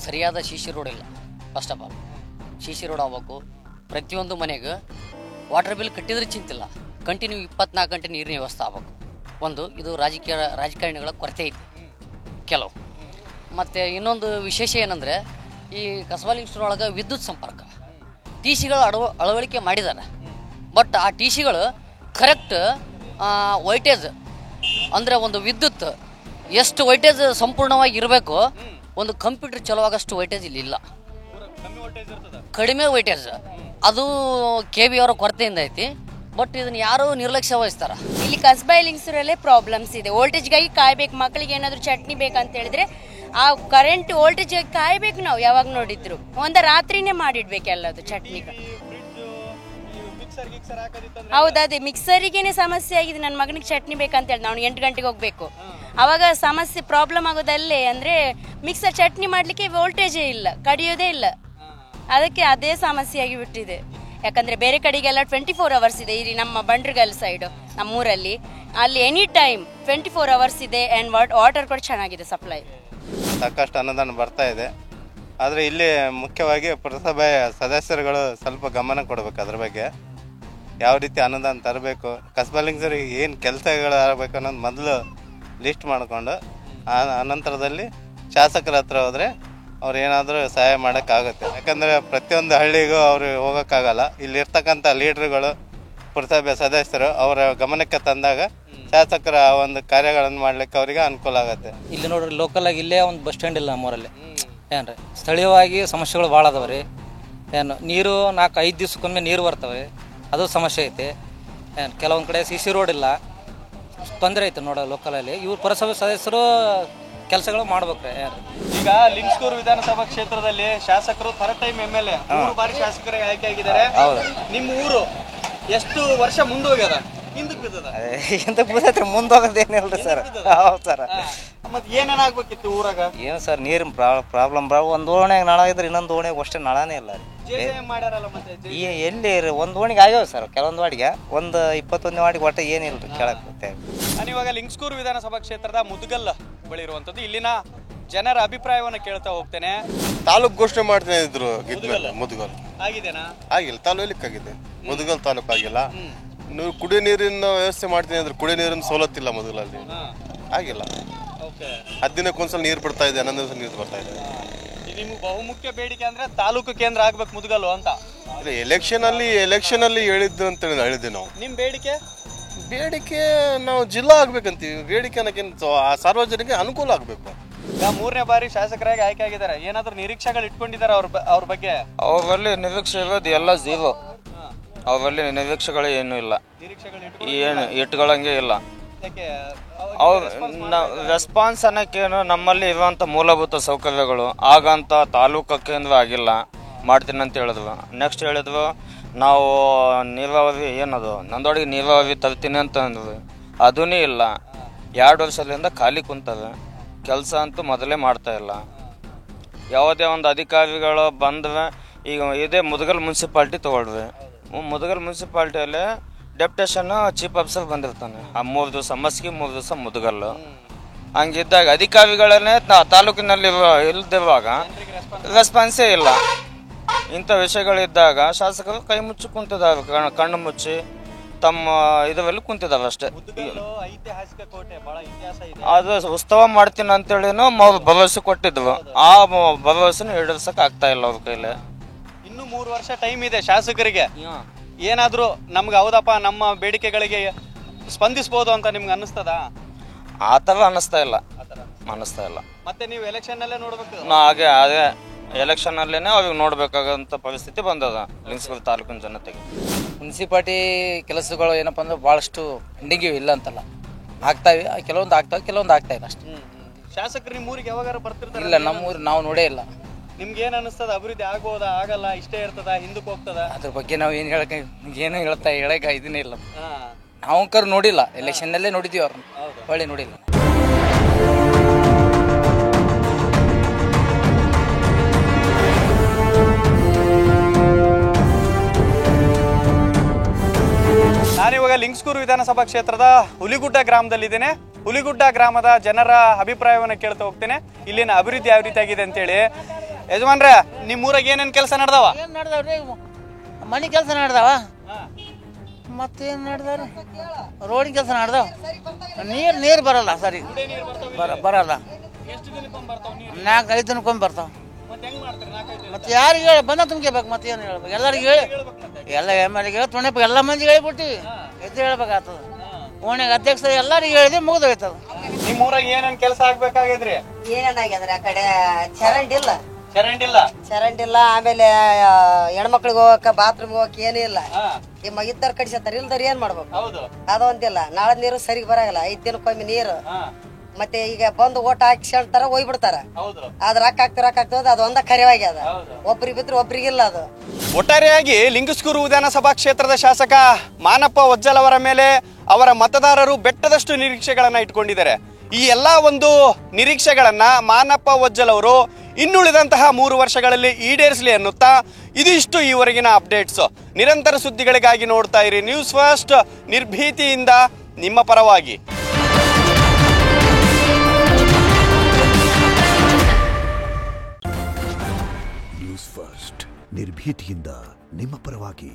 ಸರಿಯಾದ ಸಿಸಿ ರೋಡ್ ಇಲ್ಲ. First of all CC road ಆಗ್ಬೇಕು. ಪ್ರತಿಯೊಂದು ಮನೆಗೆ ವಾಟರ್ ಬಿಲ್ ಕಟ್ಟಿದ್ರೆ ಚಿಂತಿಲ್ಲ, ಕಂಟಿನ್ಯೂ 24 ಗಂಟೆ ನೀರಿನ ವ್ಯವಸ್ಥೆ ಆಗ್ಬೇಕು. ಒಂದು ಇದು ರಾಜಕಾರಣಿಗಳ ಕೊರತೆ ಐತಿ ಕೆಲವು. ಮತ್ತು ಇನ್ನೊಂದು ವಿಶೇಷ ಏನಂದರೆ ಈ ಕಸಬಾ ಲಿಂಗ್ಸ್ಟೂರೊಳಗೆ ವಿದ್ಯುತ್ ಸಂಪರ್ಕ ಟಿ ಸಿಗಳು ಅಳವಡಿಕೆ ಮಾಡಿದ್ದಾರೆ. ಬಟ್ ಆ ಟಿ ಸಿಗಳು ಕರೆಕ್ಟ್ ವೈಟೇಜ್ ಅಂದರೆ ಒಂದು ವಿದ್ಯುತ್ ಎಷ್ಟು ವೈಟೇಜ್ ಸಂಪೂರ್ಣವಾಗಿ ಇರಬೇಕು, ಒಂದು ಕಂಪ್ಯೂಟರ್ ಚಲೋವಾಗಷ್ಟು ವೈಟೇಜ್ ಇಲ್ಲಿ ಇಲ್ಲ, ಕಡಿಮೆ ವೈಟೇಜ್. ಅದು KB ಅವರ ಕೊರತೆಯಿಂದ ಐತಿ. ಬಟ್ ಇದನ್ನ ಯಾರು ನಿರ್ಲಕ್ಷ್ಯ ವಹಿಸ್ತಾರ. ಇಲ್ಲಿ ಕಸಬಾ ಲಿಂಗ್ಸೂರಲ್ಲೇ ಪ್ರಾಬ್ಲಮ್ಸ್ ಇದೆ. ವೋಲ್ಟೇಜ್ಗಾಗಿ ಕಾಯ್ಬೇಕು. ಮಕ್ಕಳಿಗೆ ಏನಾದರೂ ಚಟ್ನಿ ಬೇಕಂತ ಹೇಳಿದ್ರೆ ಆ ಕರೆಂಟ್ ವೋಲ್ಟೇಜ್ ಕಾಯ್ಬೇಕು. ನಾವು ಯಾವಾಗ ನೋಡಿದ್ರು ಒಂದು ರಾತ್ರಿನೇ ಮಾಡಿಡ್ಬೇಕು ಎಲ್ಲದು ಚಟ್ನಿ. ಹೌದು, ಅದೇ ಮಿಕ್ಸರಿಗೇನೆ ಸಮಸ್ಯೆ ಆಗಿದೆ. ನನ್ನ ಮಗನಿಗೆ ಚಟ್ನಿ ಬೇಕಂತ ಹೇಳಿ ನಾವು 8 ಗಂಟೆಗೆ ಹೋಗ್ಬೇಕು. ಅವಾಗ ಸಮಸ್ಯೆ ಪ್ರಾಬ್ಲಮ್ ಆಗೋದಲ್ಲೇ ಅಂದರೆ ಮಿಕ್ಸರ್ ಚಟ್ನಿ ಮಾಡಲಿಕ್ಕೆ ವೋಲ್ಟೇಜೇ ಇಲ್ಲ, ಕಡಿಯೋದೇ ಇಲ್ಲ. ಅದಕ್ಕೆ ಅದೇ ಸಮಸ್ಯೆ ಆಗಿ ಬಿಟ್ಟಿದೆ. ಯಾಕಂದರೆ ಬೇರೆ ಕಡೆಗೆಲ್ಲ 24 ಅವರ್ಸ್ ಇದೆ. ಇಲ್ಲಿ ನಮ್ಮ ಬಂಡ್ರಗಲ್ ಸೈಡು ನಮ್ಮೂರಲ್ಲಿ ಅಲ್ಲಿ ಎನಿ ಟೈಮ್ 24 ಅವರ್ಸ್ ಇದೆ. ಆ್ಯಂಡ್ ವಾಟರ್ ಕೂಡ ಚೆನ್ನಾಗಿದೆ ಸಪ್ಲೈ. ಸಾಕಷ್ಟು ಅನುದಾನ ಬರ್ತಾ ಇದೆ. ಆದರೆ ಇಲ್ಲಿ ಮುಖ್ಯವಾಗಿ ಪುರಸಭೆ ಸದಸ್ಯರುಗಳು ಸ್ವಲ್ಪ ಗಮನ ಕೊಡಬೇಕು ಅದ್ರ ಬಗ್ಗೆ. ಯಾವ ರೀತಿ ಅನುದಾನ ತರಬೇಕು, ಕಸಬಾ ಲಿಂಗ್ಸರಿಗೆ ಏನು ಕೆಲಸಗಳು ಆಗಬೇಕು ಅನ್ನೋದು ಮೊದಲು ಲಿಸ್ಟ್ ಮಾಡಿಕೊಂಡು ಅನಂತರದಲ್ಲಿ ಶಾಸಕರ ಹತ್ರ ಹೋದರೆ ಅವ್ರು ಏನಾದರೂ ಸಹಾಯ ಮಾಡೋಕ್ಕಾಗುತ್ತೆ. ಯಾಕಂದರೆ ಪ್ರತಿಯೊಂದು ಹಳ್ಳಿಗೂ ಅವರು ಹೋಗೋಕ್ಕಾಗಲ್ಲ. ಇಲ್ಲಿರ್ತಕ್ಕಂಥ ಲೀಡ್ರುಗಳು, ಪುರಸಭೆ ಸದಸ್ಯರು ಅವರ ಗಮನಕ್ಕೆ ತಂದಾಗ ಶಾಸಕರ ಒಂದು ಕಾರ್ಯಗಳನ್ನು ಮಾಡ್ಲಿಕ್ಕೆ ಅವರಿಗೆ ಅನುಕೂಲ ಆಗುತ್ತೆ. ಇಲ್ಲಿ ನೋಡ್ರಿ ಲೋಕಲ್ ಆಗಿ ಇಲ್ಲೇ ಒಂದು ಬಸ್ ಸ್ಟ್ಯಾಂಡ್ ಇಲ್ಲ ನಮ್ಮೂರಲ್ಲಿ. ಏನ್ರಿ ಸ್ಥಳೀಯವಾಗಿ ಸಮಸ್ಯೆಗಳು ಭಾಳ ಅದಾವೆ ರೀ. ಏನು ನೀರು 4-5 ದಿವ್ಸಕ್ಕೊಮ್ಮೆ ನೀರು ಬರ್ತವೆ, ಅದು ಸಮಸ್ಯೆ ಐತಿ. ಏನು ಕೆಲವೊಂದು ಕಡೆ CC ರೋಡ್ ಇಲ್ಲ, ತೊಂದರೆ ಐತೆ ನೋಡೋ ಲೋಕಲಲ್ಲಿ. ಇವ್ರು ಪುರಸಭೆ ಸದಸ್ಯರು ಕೆಲಸಗಳು ಮಾಡ್ಬೇಕ್ರಿ. ಈಗ ಲಿಂಗ್ಸ್ಕೂರು ವಿಧಾನಸಭಾ ಕ್ಷೇತ್ರದಲ್ಲಿ ಶಾಸಕರು ಥರ್ಡ್ ಟೈಮ್ MLA 3 ಬಾರಿ ಶಾಸಕರಾಗಿ ಆಯ್ಕೆ ಆಗಿದ್ದಾರೆ. ನಿಮ್ಮ ಊರು ಎಷ್ಟು ವರ್ಷ ಮುಂದೋಗ್ಯದ? ಹಿಂದಕ್ಕೆ ಬಿದ್ದದ? ಹಿಂದಕ್ಕೆ ಬಿದ್ದೈತ್ರಿ, ಮುಂದೋಗೋದೇನಿಲ್ರಿ ಸರ್. ಹೌದು ಸರ್. ಮತ್ತೆ ಏನೇನಾಗ್ಬೇಕಿತ್ತು ಊರಾಗ? ಏನು ಸರ್ ನೀರಿನ ಪ್ರಾಬ್ಲಮ್ ಒಂದು ಓಣಿಯಾಗ ನಳ ಇದ್ರೆ ಇನ್ನೊಂದು ಓಣಿಯಾಗ ಅಷ್ಟೇ ನಳನೇ ಇಲ್ಲ ರೀ. ಮಾಡ್ಯಾರಲ್ಲ ಮತ್ತೆ ಎಲ್ಲಿ ರೀ ಒಂದು ಓಣಿಗೆ ಆಗ್ಯಾವ ಸರ್, ಕೆಲವೊಂದು ವಾಡಿಗೆ. ಒಂದು 21 ವಾಡಿಗೆ ಒಟ್ಟು ಏನಿಲ್ಲ ರೀ ಕೇಳಕ್ಕೆ. ನಾನು ಇವಾಗ ಲಿಂಗ್ಸ್ಕೂರು ವಿಧಾನಸಭಾ ಕ್ಷೇತ್ರದ ಮುದ್ಗಲ್ ಬಳಿ ಇರುವಂಥದ್ದು. ಇಲ್ಲಿನ ಜನರ ಅಭಿಪ್ರಾಯವನ್ನು ಕೇಳ್ತಾ ಹೋಗ್ತೇನೆ. ತಾಲೂಕು ಘೋಷಣೆ ಮಾಡ್ತಾ ಇದ್ರು ಮುದ್ಗಲ್ ಆಗಿದೆನಾ? ಆಗಿಲ್ಲ, ತಾಲೂಕಕ್ಕಾಗಿದೆ, ಮುದ್ಗಲ್ ತಾಲೂಕು ಆಗಿಲ್ಲ. ನೀವು ಕುಡಿಯೋ ನೀರಿನ ವ್ಯವಸ್ಥೆ ಮಾಡ್ತೀನಿ ಅಂದ್ರೆ ಕುಡಿಯೋ ನೀರಿನ ಸವಲತ್ತಿಲ್ಲ ಮುದ್ಗಲಲ್ಲಿ, ಆಗಿಲ್ಲ. 10 ದಿನಕ್ಕೊಂದ್ಸಲ ನೀರು ಬರ್ತಾ ಇದೆ, 11 ದಿವಸ ನೀರು ಬರ್ತಾ ಇದೆ. ನಿಮ್ಗೆ ಬಹುಮುಖ್ಯ ಬೇಡಿಕೆ ಅಂದ್ರೆ ತಾಲೂಕು ಕೇಂದ್ರ ಆಗ್ಬೇಕು ಮುದ್ಗಲ್ಲು ಅಂತ. ಎಲೆಕ್ಷನ್ ಅಲ್ಲಿ ಹೇಳಿದ್ದು ಅಂತ ಹೇಳಿದ್ದೆ ನಾವು. ನಿಮ್ ಬೇಡಿಕೆ ನಾವು ಜಿಲ್ಲಾ ಆಗ್ಬೇಕಂತೀವಿ. ಬೇಡಿಕೆ ಅನ್ನೋಕ್ಕಿಂತ ಸಾರ್ವಜನಿಕ ಅನುಕೂಲ ಆಗ್ಬೇಕು. ಈಗ 3ನೇ ಬಾರಿ ಶಾಸಕರಾಗಿ ಆಯ್ಕೆ ಆಗಿದ್ದಾರೆ. ಏನಾದ್ರು ನಿರೀಕ್ಷೆಗಳು ಇಟ್ಕೊಂಡಿದ್ದಾರೆ ಅವ್ರ ಬಗ್ಗೆ? ಅವರಲ್ಲಿ ನಿರೀಕ್ಷೆ ಇರೋದು ಎಲ್ಲ ಜೀವೋ. ಅವರಲ್ಲಿ ನಿರೀಕ್ಷೆಗಳು ಏನೂ ಇಲ್ಲ, ಏನು ಇಟ್ಕೊಳ್ಳಂಗೆ ಇಲ್ಲ. ಅವ್ರು ರೆಸ್ಪಾನ್ಸ್ ಅನ್ನೋಕ್ಕೇನು ನಮ್ಮಲ್ಲಿ ಇರುವಂಥ ಮೂಲಭೂತ ಸೌಕರ್ಯಗಳು ಆಗಂತ ತಾಲೂಕು ಕೇಂದ್ರ ಆಗಿಲ್ಲ, ಮಾಡ್ತೀನಿ ಅಂತ ಹೇಳಿದ್ವು. ನೆಕ್ಸ್ಟ್ ಹೇಳಿದ್ವು ನಾವು ನೀರಾವರಿ ಏನದು ನಂದೊಳಗೆ ನೀರಾವರಿ ತರ್ತೀನಿ ಅಂತ ಅಂದ್ವಿ, ಅದೂ ಇಲ್ಲ. 2 ವರ್ಷದಿಂದ ಖಾಲಿ ಕುಂತವೆ, ಕೆಲಸ ಅಂತೂ ಮೊದಲೇ ಮಾಡ್ತಾ ಇಲ್ಲ. ಯಾವುದೇ ಒಂದು ಅಧಿಕಾರಿಗಳು ಬಂದ್ರೆ ಈಗ ಇದೇ ಮುದಗಲ್ ಮುನ್ಸಿಪಾಲ್ಟಿ ತೊಗೊಳ್ರಿ. ಮುದಗಲ್ ಮುನ್ಸಿಪಾಲ್ಟಿಯಲ್ಲಿ ಡೆಪ್ಟೇಷನ್ ಚೀಫ್ ಆಫೀಸರ್ ಬಂದಿರ್ತಾನೆ. ಆ 3 ದಿವಸ ಮಸ್ಕಿ, 3 ದಿವಸ ಮುದಗಲ್ಲು. ಹಂಗಿದ್ದಾಗ ಅಧಿಕಾರಿಗಳನ್ನೇ ತಾಲೂಕಿನಲ್ಲಿ ಇಲ್ದಿರುವಾಗ ರೆಸ್ಪಾನ್ಸೇ ಇಲ್ಲ. ಇಂಥ ವಿಷಯಗಳಿದ್ದಾಗ ಶಾಸಕರು ಕೈ ಮುಚ್ಚಿ ಕುಂತಿದ್ದಾರೆ, ಕಣ್ಣು ಮುಚ್ಚಿ ತಮ್ಮ ಇದರಲ್ಲಿ ಕುಂತಿದ್ದಾರೆ ಅಷ್ಟೇ. ಅದು ಉತ್ಸವ ಮಾಡ್ತೀನಿ ಅಂತೇಳಿನೂ ಭರವಸೆ ಕೊಟ್ಟಿದ್ವು, ಆ ಭರವಸೆನೂ ಈಡೇರ್ಸಕ್ ಆಗ್ತಾ ಇಲ್ಲ ಅವ್ರ ಕೈಲಿ. ಇನ್ನು 3 ವರ್ಷ ಟೈಮ್ ಇದೆ ಶಾಸಕರಿಗೆ. ಏನಾದ್ರೂ ನಮ್ಗೆ ಹೌದಪ್ಪ ನಮ್ಮ ಬೇಡಿಕೆಗಳಿಗೆ ಸ್ಪಂದಿಸಬಹುದು ಅಂತ ನಿಮ್ಗೆ ಅನ್ನಿಸ್ತದ? ಆ ಥರ ಅನ್ನಿಸ್ತಾ ಇಲ್ಲ. ಮತ್ತೆ ನೀವು ಎಲೆಕ್ಷನ್ ಅಲ್ಲೇ ನೋಡ್ಬೇಕು. ಹಾಗೆ ಅದೇ ಎಲೆಕ್ಷನ್ ಅಲ್ಲೇನೆ ಅವ್ರಿಗೆ ನೋಡ್ಬೇಕಾಗಂತ ಪರಿಸ್ಥಿತಿ ಬಂದದ ಲಿಂಗ್ಸ್ಕೂರು ತಾಲೂಕಿನ ಜನತೆಗೆ. ಮುನ್ಸಿಪಾಲ್ಟಿ ಕೆಲಸಗಳು ಏನಪ್ಪ ಅಂದ್ರೆ ಭಾಳಷ್ಟು ಪೆಂಡಿಂಗ್ ಇಲ್ಲ ಅಂತಲ್ಲ, ಆಗ್ತಾವೆ. ಕೆಲವೊಂದು ಆಗ್ತಾವೆ, ಕೆಲವೊಂದು ಆಗ್ತಾ ಇಲ್ಲ ಅಷ್ಟೇ. ಶಾಸಕರು ನಿಮ್ಮ ಊರಿಗೆ ಯಾವಾಗಾರ ಬರ್ತಿರ್ತಾರೆ? ಇಲ್ಲ, ನಮ್ಮೂರು ನಾವು ನೋಡೇ ಇಲ್ಲ. ನಿಮ್ಗೆ ಏನ್ ಅನಿಸ್ತದ? ಅಭಿವೃದ್ಧಿ ಆಗ್ಬೋದಾ, ಆಗಲ್ಲ, ಇಷ್ಟೇ ಇರ್ತದ, ಹಿಂದಕ್ಕೆ ಹೋಗ್ತದ? ಅದ್ರ ಬಗ್ಗೆ ನಾವು ಏನು ಹೇಳಕ್ ಇದನ್ನೇ ಇಲ್ಲ. ನಾವು ಕರ್ ನೋಡಿಲ್ಲ, ಎಲೆಕ್ಷನ್ನಲ್ಲೇ ನೋಡಿದ್ವಿ ಅವ್ರನ್ನ, ಒಳ್ಳೆ ನೋಡಿಲ್ಲ. ನಾನಿವಾಗ ಲಿಂಗಸ್ಕೂರು ವಿಧಾನಸಭಾ ಕ್ಷೇತ್ರದ ಹುಲಿಗುಡ್ಡ ಗ್ರಾಮದಲ್ಲಿದ್ದೇನೆ. ಹುಲಿಗುಡ್ಡ ಗ್ರಾಮದ ಜನರ ಅಭಿಪ್ರಾಯವನ್ನು ಕೇಳ್ತಾ ಹೋಗ್ತೇನೆ. ಇಲ್ಲಿನ ಅಭಿವೃದ್ಧಿ ಯಾವ ರೀತಿ ಆಗಿದೆ ಅಂತೇಳಿ. ಯಜಮಾನ್ರೆ, ನಿಮ್ಮೂರಾಗ ಏನೇನು ಕೆಲಸ ನಡೆದವ? ಏನು ನಡೆದವ್ರಿ? ಮನೆ ಕೆಲಸ ನಡೆದವ, ಮತ್ತೇನು ನಡೆದವ್ರಿ? ರೋಡಿನ ಕೆಲಸ ನಡೆದವ. ನೀರು ಬರಲ್ಲ ಸರಿ, ಬರಲ್ಲ. 4-5 ದಿನಕ್ಕೊಮ್ಮೆ ಬರ್ತಾವ. ಮತ್ತೆ ಯಾರಿಗೆ ಹೇಳಿ ಬಂದ ತುಂಬ್ಕೋಬೇಕು, ಮತ್ತೇನು ಹೇಳ್ಬೇಕು? ಎಲ್ಲರಿಗೆ ಹೇಳಿ, ಎಲ್ಲ MLA ಹೇಳಿ ತುಣೆಪ್ಪ ಎಲ್ಲ ಮಂದಿಗೆ ಹೇಳ್ಬಿಟ್ಟಿವಿ, ಎದ್ದು ಹೇಳ್ಬೇಕಾಗ್ತದ. ಓಣ್ಯಾಗ ಅಧ್ಯಕ್ಷ ಎಲ್ಲರಿಗೆ ಹೇಳಿದೆ, ಮುಗಿದೋಯ್ತದ. ನಿಮ್ಮೂರಾಗ ಏನೇನು ಕೆಲಸ ಆಗ್ಬೇಕಾಗಿದ್ರಿ? ಏನೇನಾಗ್ಯದ್ರಿ? ಆ ಕಡೆ ಚರಂಡಿ ಇಲ್ಲ, ಚರಂಡಿ ಇಲ್ಲ. ಆಮೇಲೆ ಹೆಣ್ಮಕ್ಳಿಗೆ ಹೋಗಕ್ಕ ಬಾತ್ರೂಮ್ ಹೋಗಕ್ ಏನೂ ಇಲ್ಲ. ಈ ಇದ್ದಾರ ಕಡಿಸತ್ತಾರ, ಇಲ್ದಾರ ಏನ್ ಮಾಡ್ಬೇಕು? ಅದೊಂದಿಲ್ಲ. ನಾಳೆ ನೀರು ಸರಿಗೆ ಬರಾಗಲ್ಲ, 5 ದಿನಕ್ಕೊಮ್ಮೆ ನೀರು. ಮತ್ತೆ ಈಗ ಬಂದು ಓಟ್ ಹಾಕ್ಸ್ಕೊಂತಾರ, ಹೋಗ್ಬಿಡ್ತಾರ. ಅದ್ ರೊಕ್ಕ ಆಗ್ತದ, ಅದೊಂದ ಕರೆವಾಗ್ಯದ. ಒಬ್ರಿಗೆ ಬಿದ್ರೆ ಒಬ್ರಿಗಿಲ್ಲ ಅದು. ಒಟ್ಟಾರೆಯಾಗಿ ಲಿಂಗಸ್ಕೂರು ವಿಧಾನಸಭಾ ಕ್ಷೇತ್ರದ ಶಾಸಕ ಮಾನಪ್ಪ ವಜ್ಜಲ್ ಅವರ ಮೇಲೆ ಅವರ ಮತದಾರರು ಬೆಟ್ಟದಷ್ಟು ನಿರೀಕ್ಷೆಗಳನ್ನ ಇಟ್ಕೊಂಡಿದ್ದಾರೆ. ಈ ಎಲ್ಲಾ ಒಂದು ನಿರೀಕ್ಷೆಗಳನ್ನ ಮಾನಪ್ಪ ವಜ್ಜಲ್ ಅವರು ಇನ್ನುಳಿದಂತಹ 3 ವರ್ಷಗಳಲ್ಲಿ ಈಡೇರಿಸಲಿ ಅನ್ನುತ್ತಾ ಇದಿಷ್ಟು ಈವರೆಗಿನ ಅಪ್ಡೇಟ್ಸ್. ನಿರಂತರ ಸುದ್ದಿಗಳಿಗಾಗಿ ನೋಡ್ತಾ ಇರಿ ನ್ಯೂಸ್ ಫಸ್ಟ್, ನಿರ್ಭೀತಿಯಿಂದ ನಿಮ್ಮ ಪರವಾಗಿ. ನ್ಯೂಸ್ ಫಸ್ಟ್, ನಿರ್ಭೀತಿಯಿಂದ ನಿಮ್ಮ ಪರವಾಗಿ.